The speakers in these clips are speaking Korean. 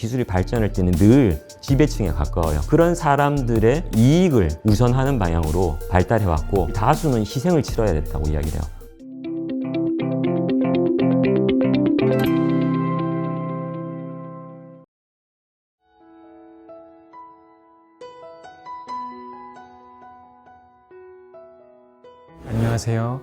기술이 발전할 때는 늘 지배층에 가까워요. 그런 사람들의 이익을 우선하는 방향으로 발달해왔고 다수는 희생을 치러야 됐다고 이야기를 해요. 안녕하세요.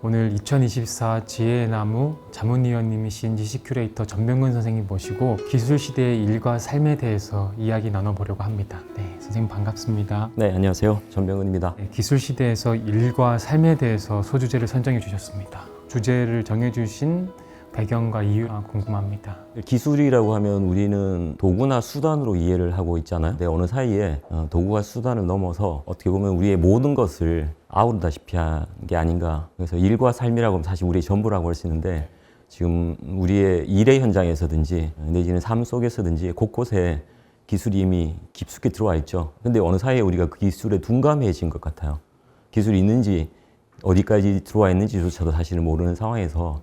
오늘 2024 지혜의 나무 자문위원님이신 지식 큐레이터 전병근 선생님 모시고 기술 시대의 일과 삶에 대해서 이야기 나눠보려고 합니다. 네, 선생님 반갑습니다. 네, 안녕하세요. 전병근입니다. 네, 기술 시대에서 일과 삶에 대해서 소주제를 선정해 주셨습니다. 주제를 정해주신 배경과 이유가 궁금합니다. 기술이라고 하면 우리는 도구나 수단으로 이해를 하고 있잖아요. 근데 어느 사이에 도구와 수단을 넘어서 어떻게 보면 우리의 모든 것을 아우르다시피 한 게 아닌가. 그래서 일과 삶이라고 하면 사실 우리의 전부라고 할 수 있는데 지금 우리의 일의 현장에서든지 내지는 삶 속에서든지 곳곳에 기술이 이미 깊숙이 들어와 있죠. 근데 어느 사이에 우리가 그 기술에 둔감해진 것 같아요. 기술이 있는지 어디까지 들어와 있는지조차도 사실은 모르는 상황에서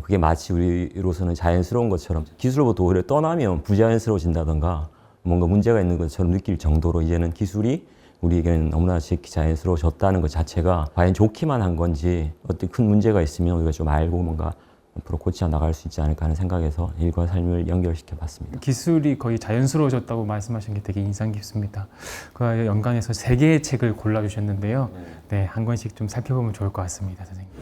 그게 마치 우리로서는 자연스러운 것처럼 기술로부터 오히려 떠나면 부자연스러워진다던가 뭔가 문제가 있는 것처럼 느낄 정도로 이제는 기술이 우리에게는 너무나 자연스러워졌다는 것 자체가 과연 좋기만 한 건지 어떤 큰 문제가 있으면 우리가 좀 알고 뭔가 앞으로 고쳐 나갈 수 있지 않을까 하는 생각에서 일과 삶을 연결시켜 봤습니다. 기술이 거의 자연스러워졌다고 말씀하신 게 되게 인상 깊습니다. 그와 연관해서 3개의 책을 골라주셨는데요. 네, 한 권씩 좀 살펴보면 좋을 것 같습니다, 선생님.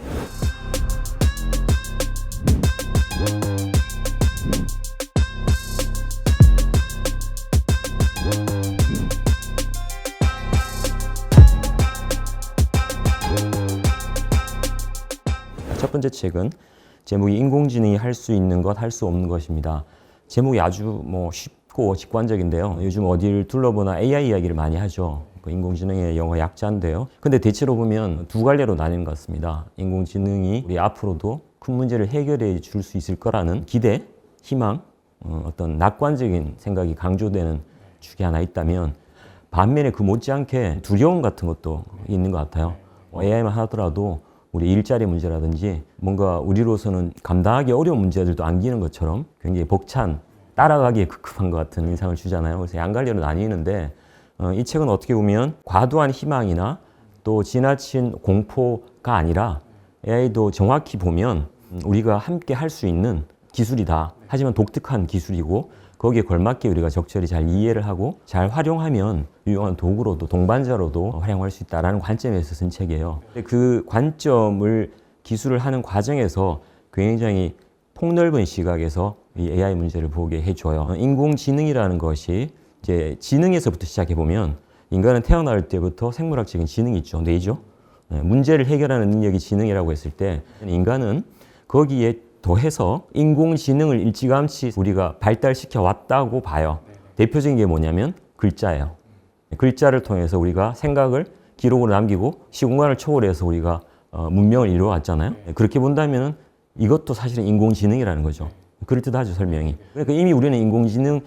첫 번째 책은 제목이 인공지능이 할 수 있는 것, 할 수 없는 것입니다. 제목이 아주 쉽고 직관적인데요. 요즘 어디를 둘러보나 AI 이야기를 많이 하죠. 인공지능의 영어 약자인데요. 근데 대체로 보면 두 갈래로 나뉘는 것 같습니다. 인공지능이 우리 앞으로도 큰 문제를 해결해 줄 수 있을 거라는 기대, 희망, 어떤 낙관적인 생각이 강조되는 축이 하나 있다면 반면에 그 못지않게 두려움 같은 것도 있는 것 같아요. AI만 하더라도 우리 일자리 문제라든지 뭔가 우리로서는 감당하기 어려운 문제들도 안기는 것처럼 굉장히 벅찬, 따라가기에 급급한 것 같은 인상을 주잖아요. 그래서 양갈래로 나뉘는데 이 책은 어떻게 보면 과도한 희망이나 또 지나친 공포가 아니라 AI도 정확히 보면 우리가 함께 할 수 있는 기술이다. 하지만 독특한 기술이고 거기에 걸맞게 우리가 적절히 잘 이해를 하고 잘 활용하면 유용한 도구로도 동반자로도 활용할 수 있다는 관점에서 쓴 책이에요. 그 관점을 기술을 하는 과정에서 굉장히 폭넓은 시각에서 이 AI 문제를 보게 해줘요. 인공지능이라는 것이 이제 지능에서부터 시작해 보면 인간은 태어날 때부터 생물학적인 지능이 있죠. 뇌죠. 문제를 해결하는 능력이 지능이라고 했을 때 인간은 거기에 더해서 인공지능을 일찌감치 우리가 발달시켜 왔다고 봐요. 대표적인 게 뭐냐면 글자예요. 글자를 통해서 우리가 생각을 기록으로 남기고 시공간을 초월해서 우리가 문명을 이루어왔잖아요. 그렇게 본다면 이것도 사실은 인공지능이라는 거죠. 그럴듯하죠, 설명이. 그러니까 이미 우리는 인공지능을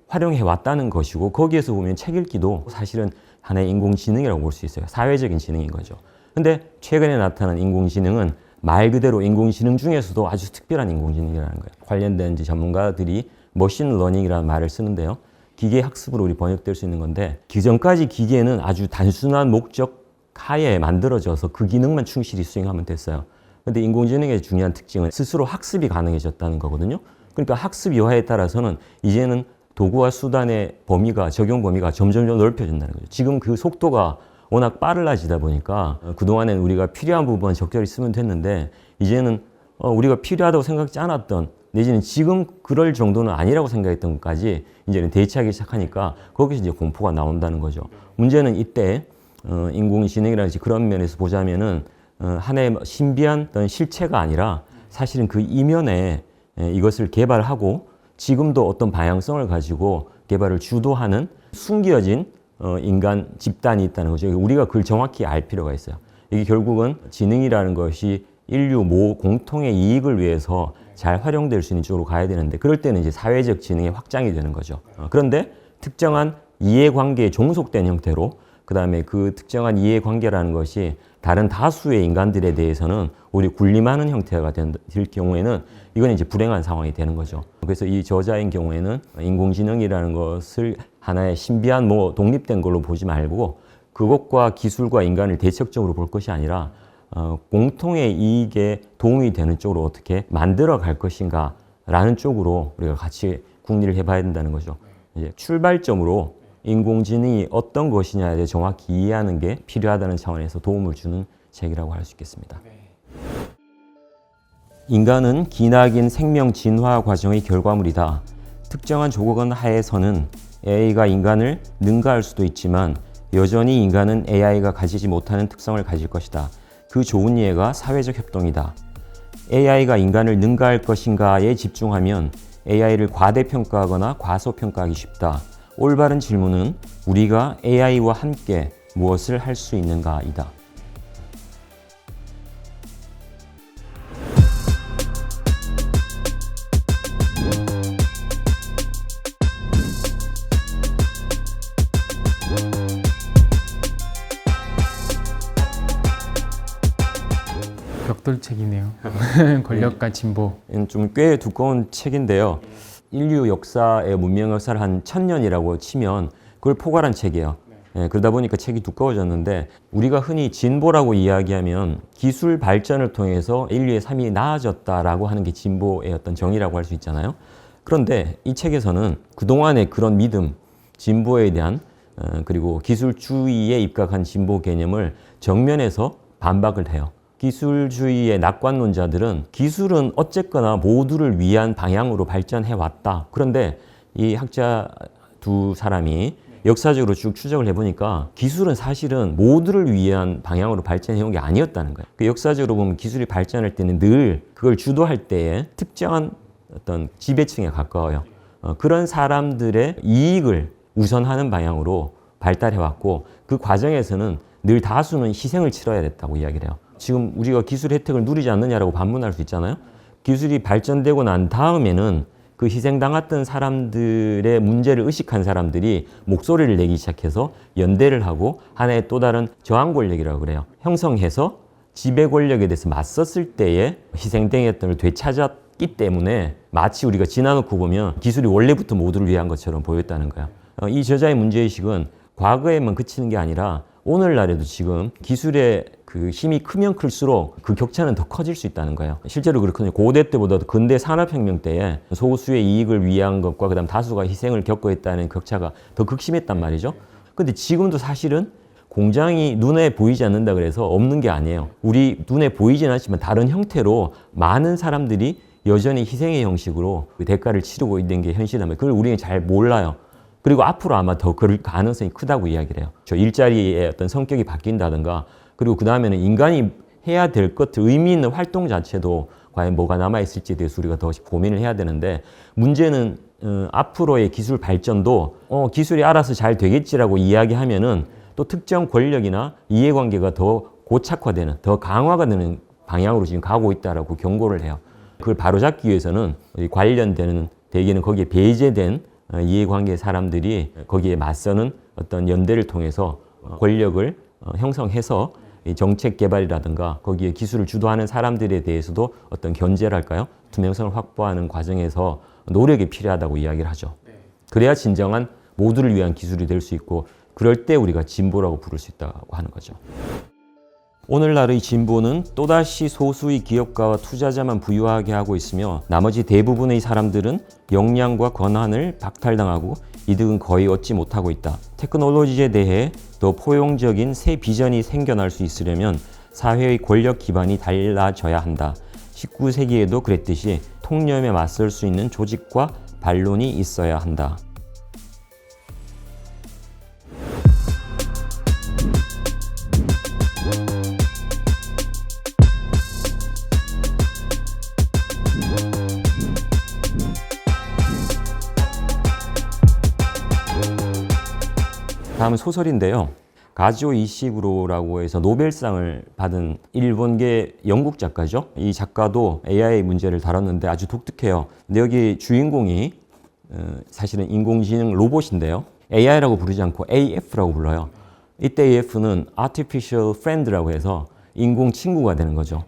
활용해 왔다는 것이고 거기에서 보면 책 읽기도 사실은 하나의 인공지능이라고 볼 수 있어요. 사회적인 지능인 거죠. 근데 최근에 나타난 인공지능은 말 그대로 인공지능 중에서도 아주 특별한 인공지능이라는 거예요. 관련된 이제 전문가들이 머신러닝이라는 말을 쓰는데요. 기계 학습으로 우리 번역될 수 있는 건데 기존까지 기계는 아주 단순한 목적 하에 만들어져서 그 기능만 충실히 수행하면 됐어요. 근데 인공지능의 중요한 특징은 스스로 학습이 가능해졌다는 거거든요. 그러니까 학습 여하에 따라서는 이제는 도구와 수단의 범위가 적용 범위가 점점 넓혀진다는 거죠. 지금 그 속도가 워낙 빠르지다 보니까 그동안엔 우리가 필요한 부분 적절히 쓰면 됐는데 이제는 우리가 필요하다고 생각지 않았던 내지는 지금 그럴 정도는 아니라고 생각했던 것까지 이제는 대체하기 시작하니까 거기서 이제 공포가 나온다는 거죠. 문제는 이때 인공지능이라든지 그런 면에서 보자면은 하나의 신비한 어떤 실체가 아니라 사실은 그 이면에 이것을 개발하고 지금도 어떤 방향성을 가지고 개발을 주도하는 숨겨진 인간 집단이 있다는 거죠. 우리가 그걸 정확히 알 필요가 있어요. 이게 결국은 지능이라는 것이 인류 공통의 이익을 위해서 잘 활용될 수 있는 쪽으로 가야 되는데 그럴 때는 이제 사회적 지능의 확장이 되는 거죠. 그런데 특정한 이해관계에 종속된 형태로 그다음에 그 특정한 이해관계라는 것이 다른 다수의 인간들에 대해서는 오히려 군림하는 형태가 될 경우에는 이건 이제 불행한 상황이 되는 거죠. 그래서 이 저자인 경우에는 인공지능이라는 것을 하나의 신비한 독립된 걸로 보지 말고 그것과 기술과 인간을 대척적으로 볼 것이 아니라 공통의 이익에 도움이 되는 쪽으로 어떻게 만들어 갈 것인가라는 쪽으로 우리가 같이 궁리를 해봐야 된다는 거죠. 이제 출발점으로 인공지능이 어떤 것이냐에 대해 정확히 이해하는 게 필요하다는 차원에서 도움을 주는 책이라고 할 수 있겠습니다. 인간은 기나긴 생명 진화 과정의 결과물이다. 특정한 조건 하에서는 AI가 인간을 능가할 수도 있지만 여전히 인간은 AI가 가지지 못하는 특성을 가질 것이다. 그 좋은 예가 사회적 협동이다. AI가 인간을 능가할 것인가에 집중하면 AI를 과대평가하거나 과소평가하기 쉽다. 올바른 질문은 우리가 AI와 함께 무엇을 할 수 있는가이다. 벽돌책이네요. 권력과 진보. 좀 꽤 두꺼운 책인데요. 인류 역사의 문명 역사를 한 1000년이라고 치면 그걸 포괄한 책이에요. 그러다 보니까 책이 두꺼워졌는데 우리가 흔히 진보라고 이야기하면 기술 발전을 통해서 인류의 삶이 나아졌다라고 하는 게 진보의 어떤 정의라고 할 수 있잖아요. 그런데 이 책에서는 그동안의 그런 믿음, 진보에 대한 그리고 기술주의에 입각한 진보 개념을 정면에서 반박을 해요. 기술주의의 낙관론자들은 기술은 어쨌거나 모두를 위한 방향으로 발전해 왔다. 그런데 이 학자 두 사람이 역사적으로 쭉 추적을 해보니까 기술은 사실은 모두를 위한 방향으로 발전해 온 게 아니었다는 거예요. 그 역사적으로 보면 기술이 발전할 때는 늘 그걸 주도할 때에 특정한 어떤 지배층에 가까워요. 그런 사람들의 이익을 우선하는 방향으로 발달해 왔고 그 과정에서는 늘 다수는 희생을 치러야 됐다고 이야기를 해요. 지금 우리가 기술 혜택을 누리지 않느냐라고 반문할 수 있잖아요. 기술이 발전되고 난 다음에는 그 희생당했던 사람들의 문제를 의식한 사람들이 목소리를 내기 시작해서 연대를 하고 하나의 또 다른 저항 권력이라고 그래요. 형성해서 지배 권력에 대해서 맞섰을 때에 희생당했던 걸 되찾았기 때문에 마치 우리가 지나놓고 보면 기술이 원래부터 모두를 위한 것처럼 보였다는 거예요. 이 저자의 문제의식은 과거에만 그치는 게 아니라 오늘날에도 지금 기술의 그 힘이 크면 클수록 그 격차는 더 커질 수 있다는 거예요. 실제로 그렇거든요. 고대 때보다 근대 산업혁명 때에 소수의 이익을 위한 것과 그다음 다수가 희생을 겪고 있다는 격차가 더 극심했단 말이죠. 근데 지금도 사실은 공장이 눈에 보이지 않는다 그래서 없는 게 아니에요. 우리 눈에 보이진 않지만 다른 형태로 많은 사람들이 여전히 희생의 형식으로 그 대가를 치르고 있는 게 현실이란 말이에요. 그걸 우리는 잘 몰라요. 그리고 앞으로 아마 더 그럴 가능성이 크다고 이야기를 해요. 저 일자리의 어떤 성격이 바뀐다든가 그리고 그 다음에는 인간이 해야 될 것, 의미 있는 활동 자체도 과연 뭐가 남아있을지에 대해서 우리가 더 고민을 해야 되는데 문제는 앞으로의 기술 발전도 기술이 알아서 잘 되겠지라고 이야기하면은 또 특정 권력이나 이해관계가 더 고착화되는, 더 강화가 되는 방향으로 지금 가고 있다라고 경고를 해요. 그걸 바로잡기 위해서는 관련되는 대개는 거기에 배제된 이해관계 사람들이 거기에 맞서는 어떤 연대를 통해서 권력을 형성해서 정책 개발이라든가 거기에 기술을 주도하는 사람들에 대해서도 어떤 견제랄까요? 투명성을 확보하는 과정에서 노력이 필요하다고 이야기를 하죠. 그래야 진정한 모두를 위한 기술이 될 수 있고 그럴 때 우리가 진보라고 부를 수 있다고 하는 거죠. 오늘날의 진보는 또다시 소수의 기업가와 투자자만 부유하게 하고 있으며 나머지 대부분의 사람들은 역량과 권한을 박탈당하고 이득은 거의 얻지 못하고 있다. 테크놀로지에 대해 더 포용적인 새 비전이 생겨날 수 있으려면 사회의 권력 기반이 달라져야 한다. 19세기에도 그랬듯이 통념에 맞설 수 있는 조직과 반론이 있어야 한다. 다음은 소설인데요. 가지오 이시구로라고 해서 노벨상을 받은 일본계 영국 작가죠. 이 작가도 AI 문제를 다뤘는데 아주 독특해요. 근데 여기 주인공이 사실은 인공지능 로봇인데요. AI라고 부르지 않고 AF라고 불러요. 이때 AF는 Artificial Friend라고 해서 인공 친구가 되는 거죠.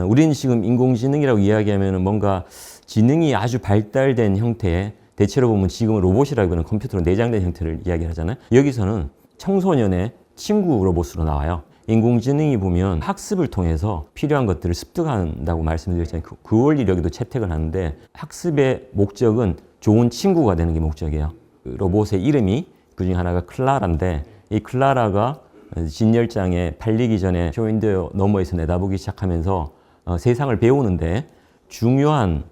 우리는 지금 인공지능이라고 이야기하면 뭔가 지능이 아주 발달된 형태의, 대체로 보면 지금은 로봇이라기보다는 컴퓨터로 내장된 형태를 이야기하잖아요. 여기서는 청소년의 친구 로봇으로 나와요. 인공지능이 보면 학습을 통해서 필요한 것들을 습득한다고 말씀드렸잖아요. 그 원리를 여기도 채택을 하는데, 학습의 목적은 좋은 친구가 되는 게 목적이에요. 로봇의 이름이 그중에 하나가 클라라인데, 이 클라라가 진열장에 팔리기 전에 쇼윈도 너머에서 내다보기 시작하면서 세상을 배우는데 중요한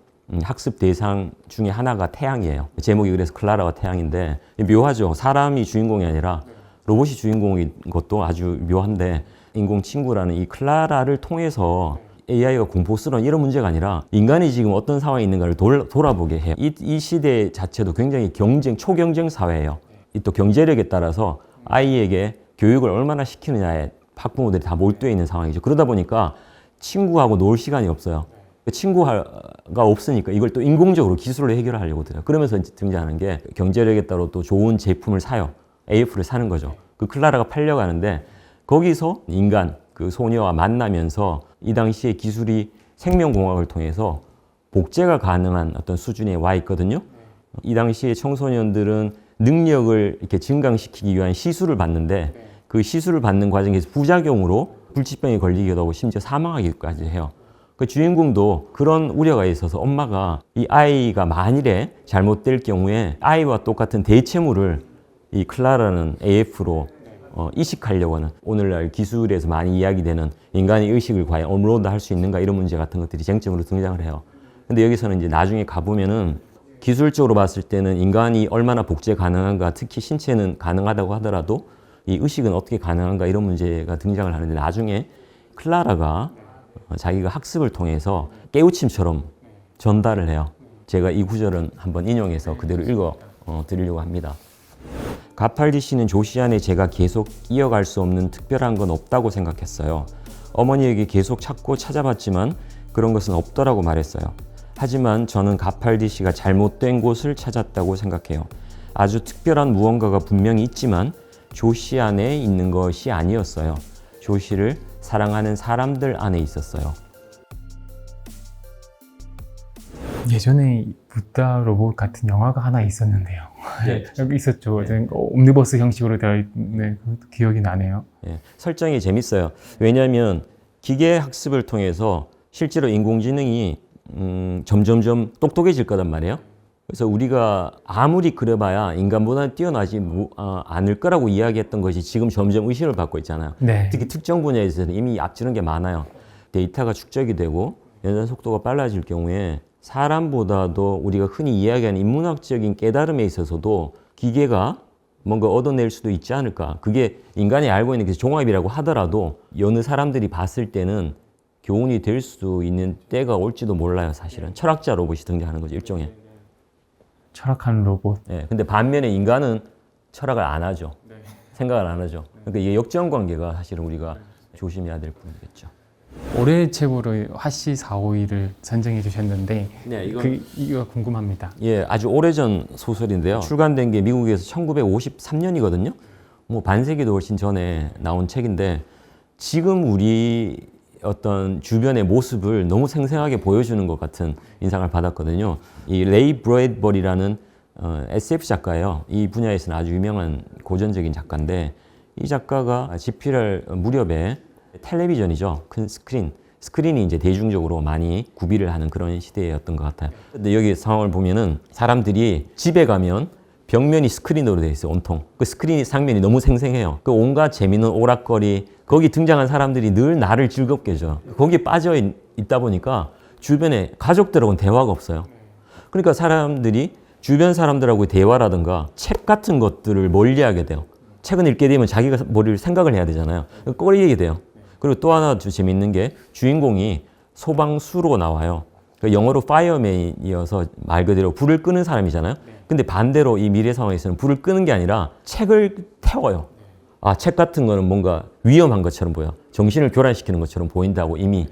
학습 대상 중에 하나가 태양이에요. 제목이 그래서 클라라와 태양인데, 묘하죠. 사람이 주인공이 아니라 로봇이 주인공인 것도 아주 묘한데, 인공 친구라는 이 클라라를 통해서 AI가 공포스러운 이런 문제가 아니라 인간이 지금 어떤 상황에 있는가를 돌아보게 해요. 이 시대 자체도 굉장히 초경쟁 사회예요. 또 경제력에 따라서 아이에게 교육을 얼마나 시키느냐에 학부모들이 다 몰두해 있는 상황이죠. 그러다 보니까 친구하고 놀 시간이 없어요. 친구가 없으니까 이걸 또 인공적으로 기술로 해결하려고 들어요. 그러면서 등장하는 게 경제력에 따라 또 좋은 제품을 사요. AF를 사는 거죠. 그 클라라가 팔려가는데, 거기서 인간, 그 소녀와 만나면서 이 당시에 기술이 생명공학을 통해서 복제가 가능한 어떤 수준에 와 있거든요. 이 당시에 청소년들은 능력을 이렇게 증강시키기 위한 시술을 받는데, 그 시술을 받는 과정에서 부작용으로 불치병에 걸리기도 하고 심지어 사망하기까지 해요. 그 주인공도 그런 우려가 있어서 엄마가 이 아이가 만일에 잘못될 경우에 아이와 똑같은 대체물을 이 클라라는 AF로 이식하려고 하는, 오늘날 기술에서 많이 이야기되는 인간의 의식을 과연 업로드 할 수 있는가, 이런 문제 같은 것들이 쟁점으로 등장을 해요. 근데 여기서는 이제 나중에 가보면은 기술적으로 봤을 때는 인간이 얼마나 복제 가능한가, 특히 신체는 가능하다고 하더라도 이 의식은 어떻게 가능한가, 이런 문제가 등장을 하는데, 나중에 클라라가 자기가 학습을 통해서 깨우침처럼 전달을 해요. 제가 이 구절은 한번 인용해서 그대로 읽어 드리려고 합니다. 가팔디 씨는 조시안에 제가 계속 이어갈 수 없는 특별한 건 없다고 생각했어요. 어머니에게 계속 찾고 찾아봤지만 그런 것은 없더라고 말했어요. 하지만 저는 가팔디 씨가 잘못된 곳을 찾았다고 생각해요. 아주 특별한 무언가가 분명히 있지만 조시 안에 있는 것이 아니었어요. 조시를 사랑하는 사람들 안에 있었어요. 예전에 부다 로봇 같은 영화가 하나 있었는데요. 네. 여기 있었죠. 네. 옴니버스 형식으로 되어 있는 그 기억이 나네요. 예, 설정이 재밌어요. 왜냐하면 기계 학습을 통해서 실제로 인공지능이 점점점 똑똑해질 거란 말이에요. 그래서 우리가 아무리 그려봐야 인간보다는 뛰어나지 않을 거라고 이야기했던 것이 지금 점점 의심을 받고 있잖아요. 네. 특히 특정 분야에서는 이미 앞지른 게 많아요. 데이터가 축적이 되고 연산 속도가 빨라질 경우에 사람보다도 우리가 흔히 이야기하는 인문학적인 깨달음에 있어서도 기계가 뭔가 얻어낼 수도 있지 않을까. 그게 인간이 알고 있는 게 종합이라고 하더라도 여느 사람들이 봤을 때는 교훈이 될 수 있는 때가 올지도 몰라요. 사실은 철학자 로봇이 등장하는 거죠, 일종의. 철학하는 로봇. 예, 근데 반면에 인간은 철학을 안 하죠. 생각을 안 하죠. 그러니까 이게 역전관계가 사실은 우리가 조심해야 될 부분이겠죠. 올해 책으로 화씨 452를 선정해 주셨는데 네, 이건 이거 궁금합니다. 예, 아주 오래전 소설인데요. 출간된 게 미국에서 1953년이거든요. 뭐 반세기도 훨씬 전에 나온 책인데, 지금 우리 어떤 주변의 모습을 너무 생생하게 보여주는 것 같은 인상을 받았거든요. 이 레이 브래드버리라는 SF 작가예요. 이 분야에서는 아주 유명한 고전적인 작가인데, 이 작가가 집필할 무렵에 텔레비전이죠. 큰 스크린이 이제 대중적으로 많이 구비를 하는 그런 시대였던 것 같아요. 근데 여기 상황을 보면은 사람들이 집에 가면 벽면이 스크린으로 되어 있어요, 온통. 그 스크린 상면이 너무 생생해요. 그 온갖 재미있는 오락거리, 거기 등장한 사람들이 늘 나를 즐겁게 해줘. 거기에 빠져 있다 보니까 주변에 가족들하고는 대화가 없어요. 그러니까 사람들이 주변 사람들하고의 대화라든가 책 같은 것들을 멀리하게 돼요. 책은 읽게 되면 자기가 머리를 생각을 해야 되잖아요. 꺼리게 돼요. 그리고 또 하나 재밌는 게 주인공이 소방수로 나와요. 영어로 파이어맨이어서 말 그대로 불을 끄는 사람이잖아요. 근데 반대로 이 미래 상황에서는 불을 끄는 게 아니라 책을 태워요. 책 같은 거는 뭔가 위험한 것처럼 보여. 정신을 교란시키는 것처럼 보인다고 이미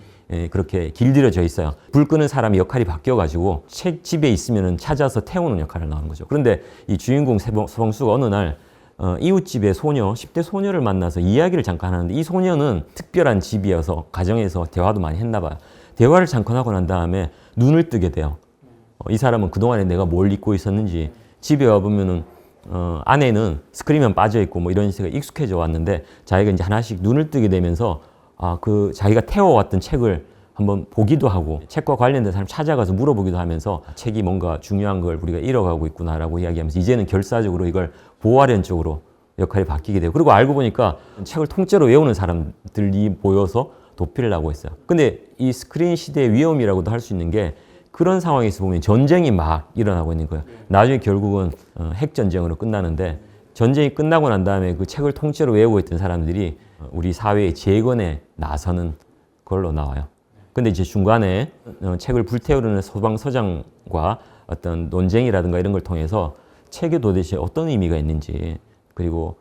그렇게 길들여져 있어요. 불 끄는 사람의 역할이 바뀌어가지고 책 집에 있으면 찾아서 태우는 역할을 나오는 거죠. 그런데 이 주인공 소방수가 어느 날 이웃집의 소녀, 10대 소녀를 만나서 이야기를 잠깐 하는데 이 소녀는 특별한 집이어서 가정에서 대화도 많이 했나 봐요. 대화를 잠깐 하고 난 다음에 눈을 뜨게 돼요. 이 사람은 그동안에 내가 뭘 잊고 있었는지 집에 와보면은 안에는 스크린만 빠져있고 뭐 이런 식으로 익숙해져 왔는데 자기가 이제 하나씩 눈을 뜨게 되면서 자기가 태워왔던 책을 한번 보기도 하고 책과 관련된 사람 찾아가서 물어보기도 하면서 책이 뭔가 중요한 걸 우리가 잃어가고 있구나라고 이야기하면서 이제는 결사적으로 이걸 보호하려는 쪽으로 역할이 바뀌게 되고 그리고 알고 보니까 책을 통째로 외우는 사람들이 모여서 도피를 하고 있어요. 근데 이 스크린 시대의 위험이라고도 할 수 있는 게 그런 상황에서 보면 전쟁이 막 일어나고 있는 거예요. 나중에 결국은 핵전쟁으로 끝나는데 전쟁이 끝나고 난 다음에 그 책을 통째로 외우고 있던 사람들이 우리 사회의 재건에 나서는 걸로 나와요. 근데 이제 중간에 책을 불태우려는 소방서장과 어떤 논쟁이라든가 이런 걸 통해서 책이 도대체 어떤 의미가 있는지 그리고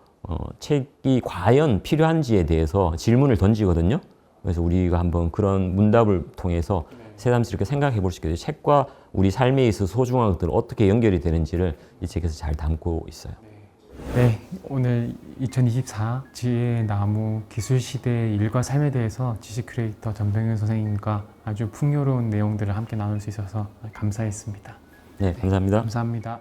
책이 과연 필요한지에 대해서 질문을 던지거든요. 그래서 우리가 한번 그런 문답을 통해서 새삼스럽게 생각해 볼 수 있게 돼요. 책과 우리 삶에 있어서 소중한 것들은 어떻게 연결이 되는지를 이 책에서 잘 담고 있어요. 네, 오늘 2024 지혜의 나무 기술시대의 일과 삶에 대해서 지식 큐레이터 전병현 선생님과 아주 풍요로운 내용들을 함께 나눌 수 있어서 감사했습니다. 네, 감사합니다. 감사합니다.